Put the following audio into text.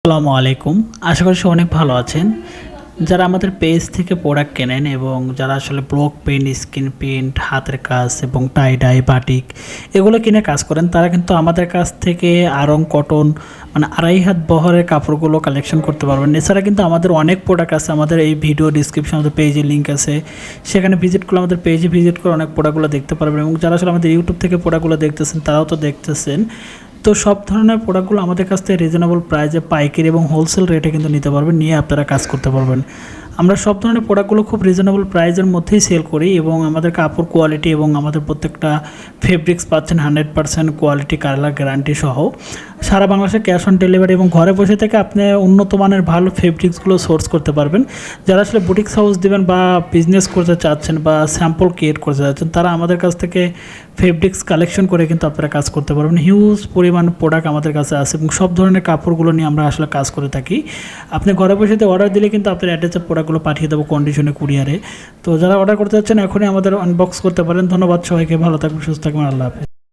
আসসালামু আলাইকুম। আশা করি সবাই অনেক ভালো আছেন। যারা আমাদের পেজ থেকে প্রোডাক্ট কেনেন এবং যারা আসলে ব্লক প্রিন্ট, স্ক্রিন প্রিন্ট, হাতের কাজ এবং টাই ডাই, বাটিক এগুলো কিনে কাজ করেন, তারা কিন্তু আমাদের কাছ থেকে আড়ং কটন মানে আড়াই হাত বহরের কাপড়গুলো কালেকশন করতে পারবেন। এছাড়া কিন্তু আমাদের অনেক প্রোডাক্ট আছে, আমাদের এই ভিডিও ডিসক্রিপশন আমাদের পেজে লিঙ্ক আছে, সেখানে ভিজিট করলে আমাদের পেজে ভিজিট করে অনেক প্রোডাক্টগুলো দেখতে পারবেন। এবং যারা আসলে আমাদের ইউটিউব থেকে প্রোডাক্টগুলো দেখতেছেন তারাও তো দেখতেছেন। তো সব ধরনের প্রোডাক্টগুলো আমাদের কাছ থেকে রিজনেবল প্রাইসে পাইকারি এবং হোলসেল রেটে কিন্তু নিতে পারবেন, নিয়ে আপনারা কাজ করতে পারবেন। আমরা সব ধরনের প্রোডাক্টগুলো খুব রিজনেবল প্রাইসের মধ্যেই সেল করি এবং আমাদের কাপড় কোয়ালিটি এবং আমাদের প্রত্যেকটা ফেব্রিক্স পাচ্ছেন 100% কোয়ালিটি কালার গ্যারান্টি সহ। সারা বাংলাদেশে ক্যাশ অন ডেলিভারি এবং ঘরে বসে থেকে আপনি উন্নত মানের ভালো ফেব্রিক্সগুলো সোর্স করতে পারবেন। যারা আসলে বুটিক্স হাউস দেবেন বা বিজনেস করতে চাচ্ছেন বা স্যাম্পল ক্রিয়েট করতে চাচ্ছেন, তারা আমাদের কাছ থেকে ফেব্রিক্স কালেকশন করে কিন্তু আপনারা কাজ করতে পারবেন। হিউজ পরিমাণ প্রোডাক্ট আমাদের কাছে আছে এবং সব ধরনের কাপড়গুলো নিয়ে আমরা আসলে কাজ করে থাকি। আপনি ঘরে বসে অর্ডার দিলে কিন্তু আপনার অ্যাড্রেসে প্রোডাক্টগুলো পাঠিয়ে দেবো কন্ডিশনে, কুরিয়ারে। তো যারা অর্ডার করতে চাচ্ছেন এখনই আমাদের আনবক্স করতে পারেন। ধন্যবাদ সবাইকে, ভালো থাকবেন, সুস্থ থাকবেন, আল্লাহ হাফেজ।